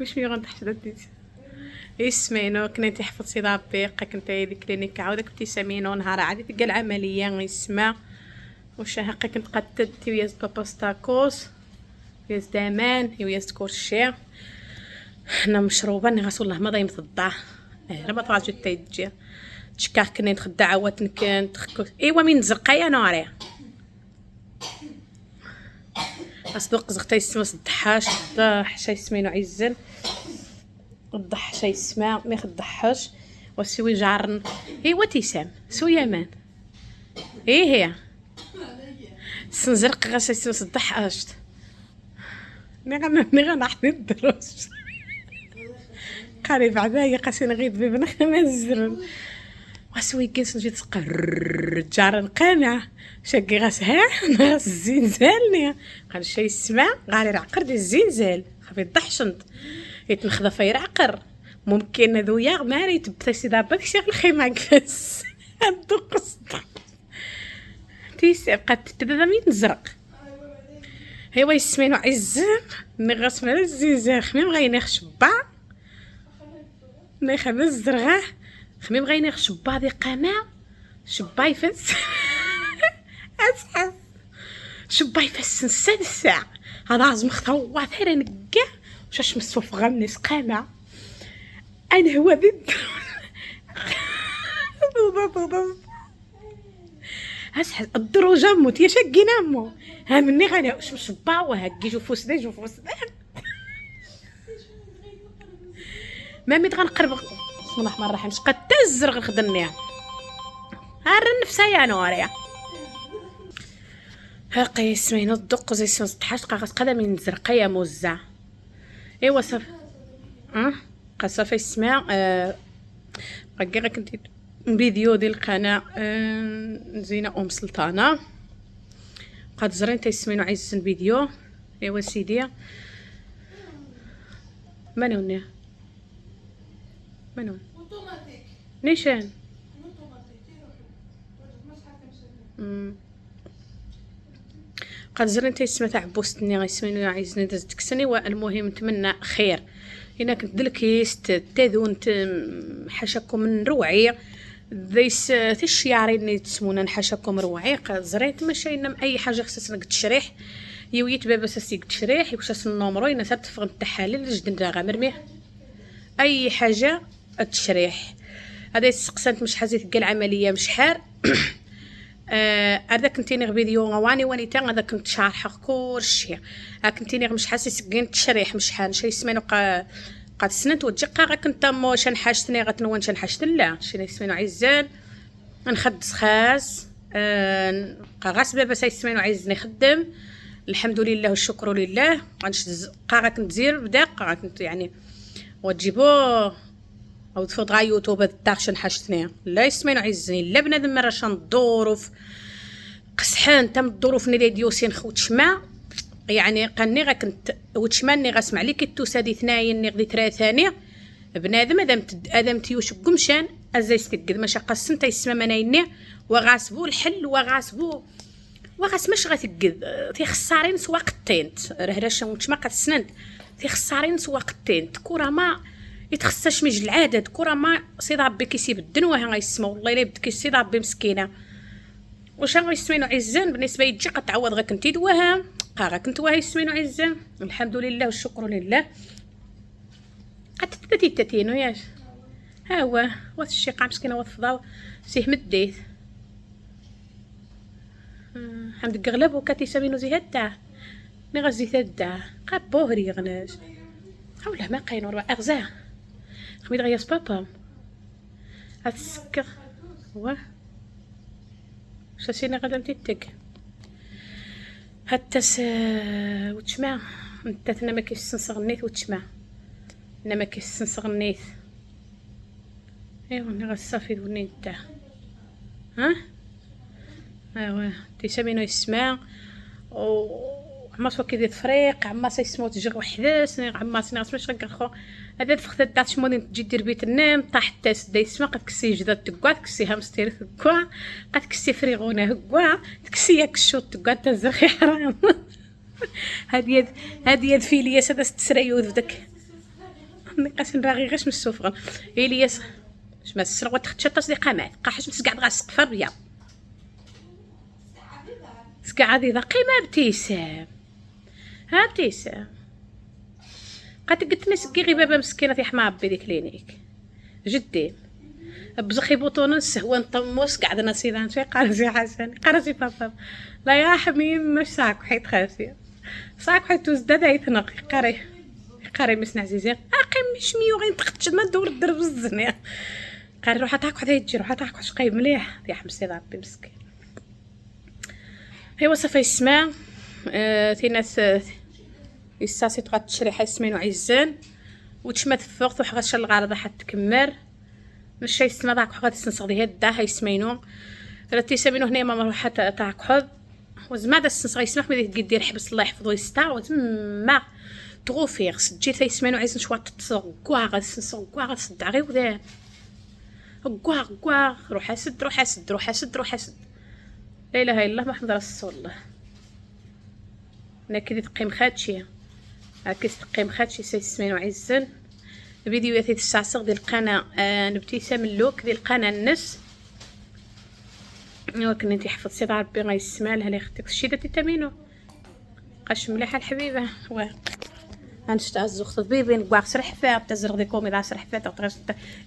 واش مي غنضحك ديت اسمينو كنا تحفظ سي دابيق كنت هذيك كلينيك عاودك ابتسامينو نهار عادي تلقى العمليه يسمى واش هكا كنت قتلت وياز باباستاكوس وياز دامان وياز كورشي انا مشروبه ني غسول الله ما ضايم تضع راه ما طاج تيجي تشكاك كنا نخدع عوات كنت ايوا من زرقايه ناري اصدق زغتي يسمى الضحاش الضح شي سمينو عزل الضح شي يسمى ما يخدحش وسوي جارن ايوا تيسام سويا مان هي سنزرق غاش يسمى الضح اشت ني غنحط الدروس قريب عباية قاسين غيد ببنا خمازرن واسوي كيس نجي تقر جارن قامع شاكي غاسها غاس الزنزال قال شي يسمع غالي العقر ديال الزنزال خافي الضحشنط يتنخذ في العقر ممكن هذويا ما ريتبت سي دابا داكشي الخيمه كفاس الدقص تيس بقات تبدا مين نزرق هو يسمينو عزام مي غاس مال الزنزال خميم غينيخ شبا مي خمس زرغاه خميم غينيخ شبا دي قمع شبا يفس اسحس شبا يفس نسد الساعة هذا عزم خطوة ثيرا نقا وشاش مسوف غمني سقامع انا هو ضد اسحس الدروجة موت يا شاقينا مو ها مني غاني واش شبا وهكي جو فوسدا جو فوسدا ما ميت غنقرب بسم الله الرحمن الرحيم شقد تزرغ خدنيها هار النفسيه انا وريا هاقي سمينو الدق زي سطحاش قاص قدمي زرقيه موزع ايوا صافي قصافي اسمع قاكي كنت فيديو ديال القناه زينه ام سلطانه قد زرين تيسمينو عايز الفيديو ايوا سيدي منو اوتوماتيك نيشان قد زرين تيسمى تاع بوستني غيسمينو عايزني داز تكسني والمهم نتمنى خير هنا كنت دلكيس تاذون حاشاكم من روعي ديس تشياري اللي تسمونا نحاشاكم روعي قد زريت ماشي نم اي حاجه خصها تشريح يويت بابا ساسيك تشريح واش النومرو انا صرت في التحاليل جد غامرميه اي حاجه التشريح هذا سقسنت مش حزيت كاع العمليه مش حار هذا كنتيني فيديو غواني وانيتا هذا كنت شارحه كلشي كنتيني مش حاسس كاين تشريح مش حال شي سمينو قاد سنت وتجقا كنت مو شنحاشتني غتنون شنحاشت لا شي سمينو عزال نخد سخاس غاس بابا سمينو عايزني خدم الحمد لله والشكر لله قا كنت زير بدا قا كنت يعني وتجيبوه او تفوت غا يوتيوب الداكشن حاجتني لا يسمينو عزني لا بنادم راه شان الظروف قسحان تم الظروف ني ديوسين خوت شما يعني قني غا كنت وتشماني غاسمع لي كيتوس هادي ثناين ني غدي ثلاثاني بنادم ادم تيوش قمشان ازاي استقد ماشي قسنت يسمى منايني وغاسبو الحل وغاس مش غتقد تيخسارين سواقتين رهراش وتشما قسنت تيخسارين سواقتين كره ما يتخصش ميج العدد كره ما سي ربي كيسيب الدنوه غيسمو والله الا بدك سي ربي مسكينه واش غيسمينو عزان بالنسبه يجي قتعوض غا كنتي دواها غا كنت واه يسمينو عزان الحمد لله والشكر لله قد تاتينو ياش ها هو واش الشيقه مسكينه وفضاو سيه مديت حمد قغلب وكاتي سمينو زي هدا مي غزي هدا قبوه غناش حوله ما قاين ورا اغزاه خميد غياس بابا هتسكر هو شاسيني غدا نتيتك حتى وتشمع انت انا ما كيسنصغنيت وتشمع انا ما كيسنصغنيت ايوا انا غصافي وني نتا ها ايوا تيسمينو يسمع عما سوا كيدير تفريق عما سيسمو تجر وحداس عما سناس مش غنخو هذا فخت دات شموني تجي دير بيت النام طاح تاس داي سما قد كسي جدا تكوا كسي هامستير تكوا قد كسي فريغونا هكوا تكسي ياك الشوط تكوا تزرخي حرام هاد يد فيليا سدا تسريو داك نقاس باغي غير مسوفغن الياس ما السرغه تختشى تصديقه معك قاحش مسقعد غا السقف الرياض سكع هذه ذا قيمه ابتسام ها ابتسام قالت قلت مسكي غير بابا مسكينه في حما ربي ديك لينيك جدي بزخي بوطونس هو نطموس قاعد نصيدان شي قال حسن قرا بابا لا يا حميم مش ساك حيت خاسيه ساك حيت تزداد يتنق قاري مسنا عزيزي اقيم مش ميو غير تختش ما دور الدرب الزنيا قال روح تاك وحده تجي روح تاك واش قايب مليح يا حمسي ربي مسكين هي وصفه يسمع في ناس يساسي تغا تشري يسمينو عزان وتشمت فوق وحغا شل الغرضه حتى تكمر ماشي يسمع داك حغا تسنصغ ديال دا يسمينو راتي سمينو هنا ما روح تاك حظ وزما دا السنصغ يسمح ملي دير حبس الله يحفظو يستار وزما تغوفيغ سجي يسمينو عايزين شويه تصغوا غا تسنصغوا غا تصدع غير ودان كوا روح اسد روح اسد روح اسد روح اسد لا اله الا الله محمد رسول الله انا كي تقيم خاتشي هاكي تقيم خاتشي سيسمينو عزن فيديوهات تسعصغ ديال القناه ابتسام اللوك ديال القناه النس ولكن انت حفظ سيد ربي غيسمع لها لي اختك شي درتي تامينو قاش مليحه الحبيبه واه غنشتا الزوخت بيبي نكواغ سرحفه تزرغ دي كومي دا سرحفه تغطرش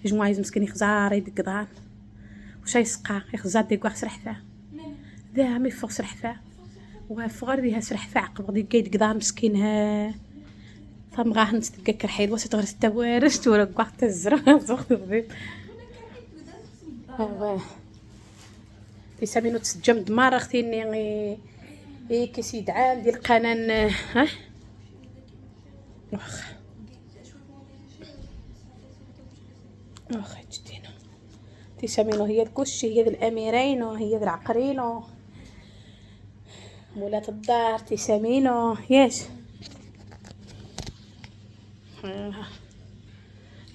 جمعه مسكين يخزار يدك دان واش يسقى يخزار دي كواغ سرحفه ذا مي فوق سرحفه وفغر ديها سرحفه عقب غادي كيد كدار مسكينها فم غاه نتدكر حيد واش تغرس توارش تورا كواغ تزرغ زوخت بيبي واه تيسامينو تسجم دمار اختيني اي كيسيد عام ديال القنان ها واخا جدينا تيسامينو هي الكلشي هي الاميرين وهي العقرين مولات الدار تيسامينو ياش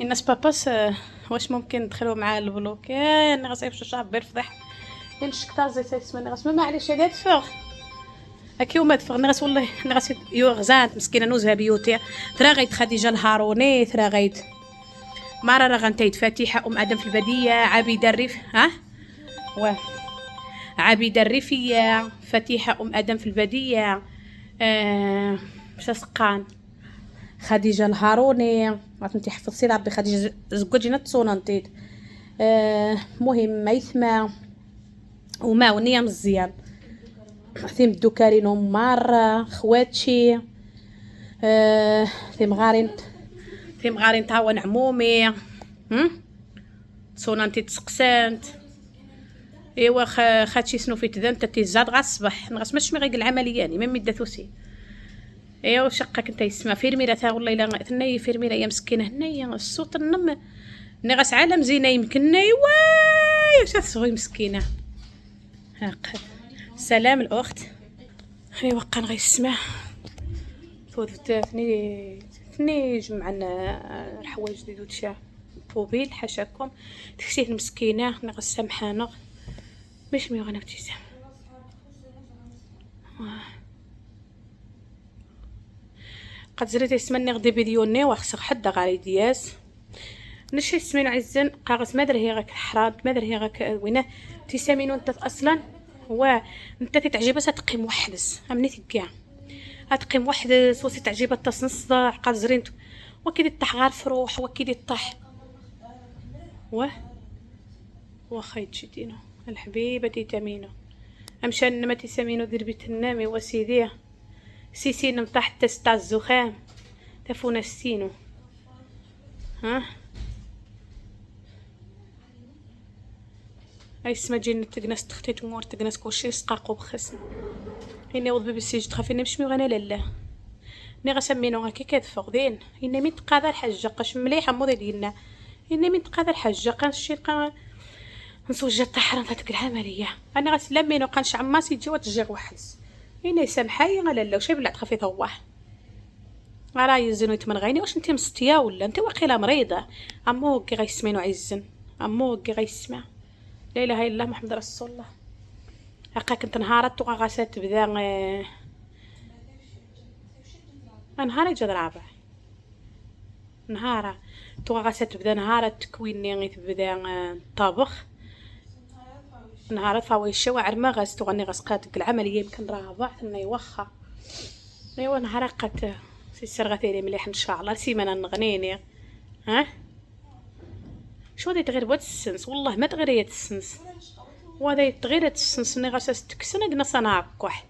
الناس باباس واش ممكن ندخلوا مع البلوك انا غصيب شعب بيرفضح نشكتا زيت اسمني غاس ما معليش هذا تفغ هكي وما تفغ نغاس والله نغاس يغزات مسكينه نوزها بيوتي ترى غيت خديجه الهاروني ترى غيت مره راه غنتايد فاتحه ادم في البديه عبيده الريف ها عبيده الريفيه فاتحه ادم في البديه سقان خديجه الهاروني عرفتي حفظتي ربي خديجه زكوجينا تصوننتيد مهم ميثمه وما ونيه مزيان ثيم الدكارين مار خواتشي ثيم غارين تعاون عمومي تصوننتي تسقسانت ايوا خاتشي سنو في تذنت تيزاد غا الصباح نغاس ماشي غير العمليه يعني ما مدثوسي ايوا شقك انت يسمع فيرميره تا والله الا ثني فيرميره يا مسكينه هنايا الصوت النم نغاس عالم زينه يمكن واي واش تصوي مسكينه هاق سلام الاخت ايوا كان غيسمع ثني جمعنا الحوايج ديال دوتشا طوبيل حاشاكم تكسيت المسكينه نغاس سامحانا باش مي غانا ابتسام قد زريت يسمني غدي فيديوني وخصك حد غاري دياس نشي سمين عزن قاغس مادر هي غاك حراد مادر هي غاك وينه تسامينو انت اصلا هو انت تعجبها تقيم وحدس امنيتي كاع غتقيم وحدس وسي تعجبها تصنص قد زرينت وكيدي طاح غير فروح وكيدي طاح واخا يتشدينو الحبيبه تيتامينو امشى ما تسامينو دير بيت النامي وسيديه سيسين مطاح تستا الزخام تفونا السينو ها اي اسما جينا تقناس تختي تمور تقناس كلشي سقاقو بخسن اني وض بيسيج تخافيني مش مي غانا لاله ني غسمينو هكا كتفوق دين اني من تقاضى الحاجه قاش مليحه مودي ديالنا اني من تقاضى الحاجه قنشي نسوج طحرن هذيك العمليه انا غسلمينو قنش عماسي تجي وتجي وحدس اني سامحاي غلا لا وشي بلعت خفيفه واه راه يزنو يتمنغيني واش انت مستيا ولا انت واقيلا مريضه اموكي غيسمينو عزن اموكي غيسمع لا اله الا الله محمد رسول الله هكا كنت نهارت وغاسات تبدا نهار جا رابع نهار تو غاسه تبدا نهار التكوين غي تبدا الطبخ نهار فاويشه واعر ما غاس تو غني غاسقات العمليه يمكن راه ضاعت لنا واخا ايوا نهار قات سير غثيري مليح ان شاء الله سيمانه نغنيني ها شو هذا تغير بوات السنس والله ما تغيريت السنس وهذا تغيرت السنس ني غاسه تكسنا قنص انا هكاح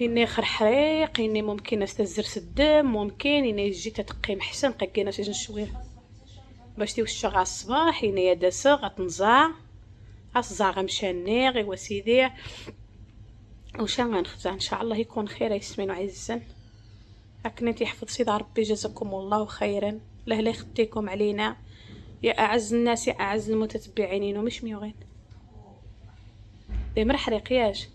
إني خرحريق إني ممكن استزر الدم ممكن إني جيت تقيم حسن قاكينا شي شويه باش تيوش غا الصباح إني يدسا غتنزع أصزع غمشاني غي وسيدي وش غنخزع إن شاء الله يكون خير يسمين وعزا هكا يحفظ سيدي ربي جزاكم الله خيرا لا يخطيكم علينا يا أعز الناس يا أعز المتتبعين ومش ميوغين دي مرحرق ياش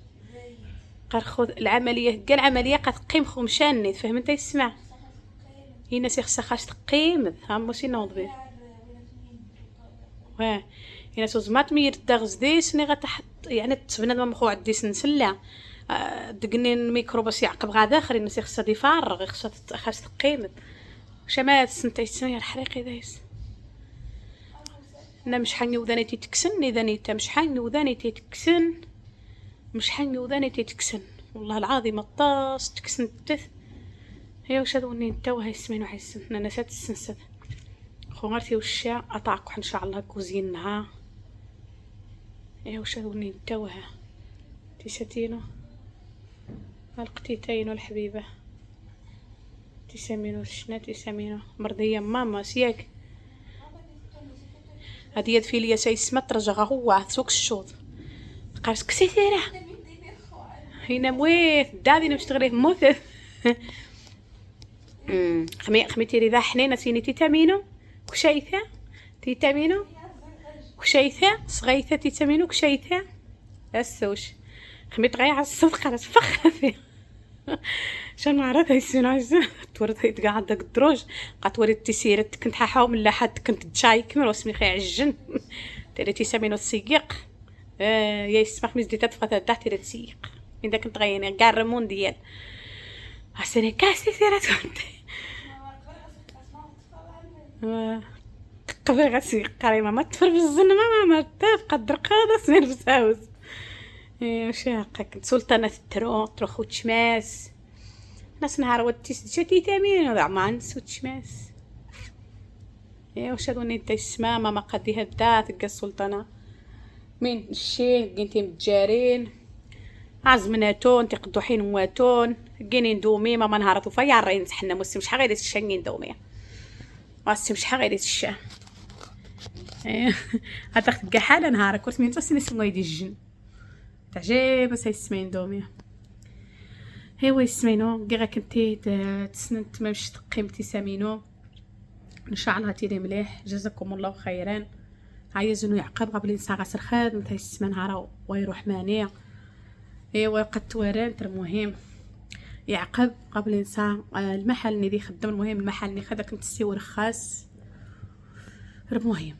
خذ العمليه كاع العمليه قتقيم خمشاني فهم انت يسمع هي ناس خصها خاص تقيم ها ماشي نوض به واه هنا زعما مير دغز ديس ني غتحط يعني تبنى ما خو عندي سنسله دقني الميكروباص يعقب غا اخر الناس خصها يفارغ خصها تقيم شمات سنتي سنه الحريقي دايس انا مش حاني وذاني تكسن اذا نيت مش حاني وذاني تكسن مش حاني وذاني تكسن والله العظيم الطاس تكسن التث هي وش هذوني نتوها يسمين وحسن انا نسيت السنسد خوارتي وشا اطاقح ان شاء الله كوزينها هي وش هذوني نتوها تيساتينو القتيتين الحبيبه تسمينو شنا تسمينو مرضيه ماما سياك هذه يد في ليا شي سمت رجع هو سوق الشوط قاس كسيتيرا هنا مويت دادي نشتغلي موت خميتي ذا حنينه سيني تيتامينو كشيثه تيتامينو كشيثه صغيثه تيتامينو كشيثه السوش خميت غير على الصدقه تفخر فيه شنو عرفت يسناز تورث يتقعد داك الدروج قاتوري تسيرت كنت حاحاوم لا حد كنت تشاي كمل واسمي خي عجن تريتي سامينو السيق يا يسمح مزدي تدفق تحت السيق من داك تغيني كاع الرمون ديال حسني كاسي سيرات قبل غسيق كريمه ما تفر بالزن ما تبقى الدرقاده سمير بساوس شاقه كنت سلطانه تروخ وتشماس ناس نهار وديت شتي تامين زعما نسو تشماس واش هادوني تسمع ماما قديها بدات تلقى السلطانه من الشين كنتي متجارين عزمناتون تقدو حين واتون كاينين دومي ماما نهارتو فيا رين حنا مسي مش غير الشنين دومي واسي مش غير الشا هذا تلقى حاله نهارك كنت من تسني سمو يدي الجن تعجب سيسمين دومي هو يسمينو كي كنتي تسنت ما مش قيمتي سامينو ان شاء الله تيري مليح جزاكم الله خيرا عايزنو يعقب قبل ينسى غسر خاد متى يسمى نهار ويروح مانيا ايوا قد توارنت المهم يعقب قبل ينسى المحل اللي خدم المهم المحل اللي خدا كنت سيور خاص المهم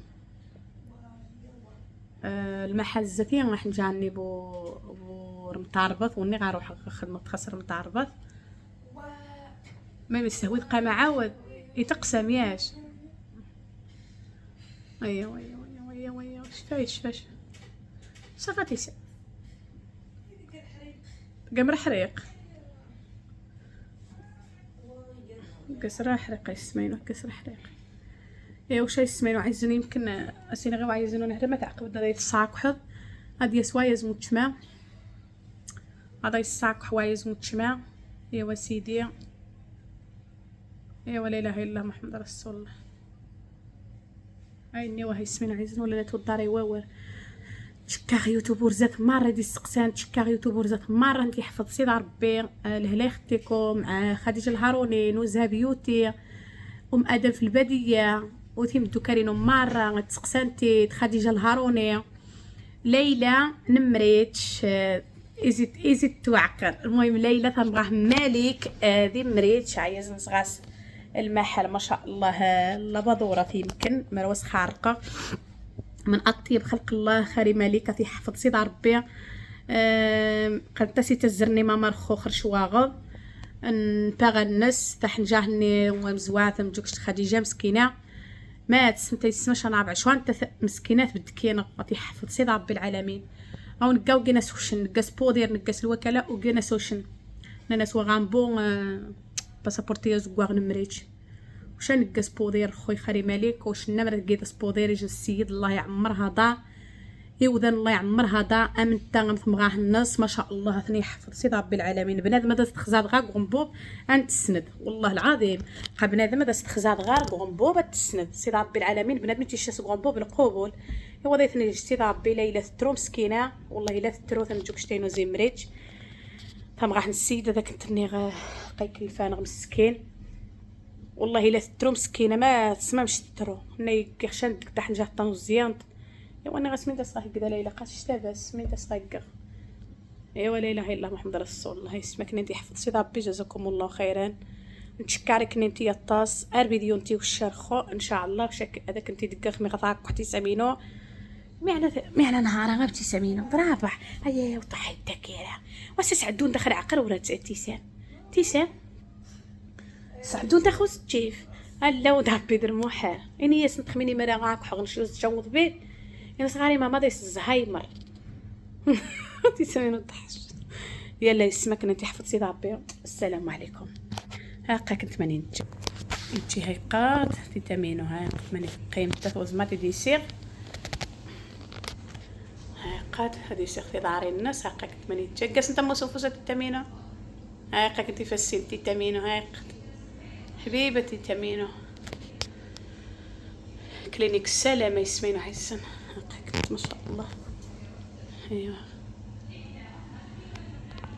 المحل الزكي راح نجاني بو متعربط وني غنروح خدمه خسر متعربط ما يستهوي تبقى معاود يتقسم ياش ايوا شفاش صافي قمر حريق قصر حريق يسمينو قصر حريق وش يسمينو عايزين يمكن اسينا غير عايزينو نهدر ما تعقب دا يتصاق وحد هادي سوايز متشمع هذا يصاق حوايز متشمع ايوا سيدي ايوا لا اله الا محمد رسول الله عيني وهي يسمينو عايزين ولا تودار يواور تشكاغ يوتيوبر زات مره دي السقسان تشكاغ يوتيوبر زات مره انت يحفظ سيدي ربي لهلا اختكم خديجه الهاروني نوزها بيوتي ادم في الباديه وتيمدو كارينو مره تسقسانتي خديجه الهاروني ليلى نمريتش ايزيت توعقر المهم ليلى تنبغاه مالك ذي مريتش عايز نصغاس المحل ما شاء الله لبضوره يمكن مروس خارقه من اطيب خلق الله خاري مالكه يحفظ سيدي ربي قد تسي تزرني ماما رخو خرشواغ نباغا الناس تاع نجاهني ومزوعه مجوكش خديجه مسكينه ما تسمتي تسمش انا ربع شوان مسكينات بدكينا غادي يحفظ سيد ربي العالمين او نلقاو كينا سوشن نقاس بودير نقاس الوكاله وكينا سوشن ناس وغامبو باسابورتي زكواغ نمريتش واش نقاس بودير خويا خري مالك واش نمر كيداس بودير يجي السيد الله يعمرها دا يوذن الله يعمرها دا امنتا غنثمغاه الناس ما شاء الله ثني يحفظ سيد ربي العالمين بنادم هذا تخزاد غا غنبوب انت تسند والله العظيم قا بنادم هذا تخزاد غا غنبوب تسند سيد ربي العالمين بنادم تيشاس غنبوب القبول ايوا ضيثني سيد ربي ليلى ترو مسكينه والله الا ترو تنجوك شتينو زي مريتش تمغاه السيد هذاك تني قايك الفانغ مسكين والله الا ترو مسكينه ما تسمعش ترو ني كيخشان ديك تاع نجاه طنزيان ايوا انا غسمين تصاحي كذا ليلى قاش تابس من تصاحي ايوا لا اله الا الله محمد رسول الله يسمك نتي حفظ سي ربي جزاكم الله خيرا نتشكرك نتي الطاس فيديو نتي والشرخو ان شاء الله شك هذاك نتي دقاخ مي غطاك وحتي سامينو معنى نهار غير تسامينو برافح هيا وطحي الذاكره واش سعدون دخل عقر ولا تيسان سعدون تاخذ كيف لا ودابي درموحه اني ياسن تخميني مرا غاك حق نشوز تشوض بيه انا صغاري ماما دايس الزهايمر تسمينو الضحش يلا يسمك انت حفظ سيد ربي السلام عليكم هاكا كنت ماني انتي هاي قاد تيتامينو هاي ماني قيمته وزماتي ديسير هاي قاد هادي سيغ في داري الناس هاكا كنت ماني تجاس انت موسوفوسه تيتامينو هاكا كنت فسين تيتامينو هاي حبيبه تيتامينو كلينيك السلامه يسمينو حسن ما شاء الله ايوه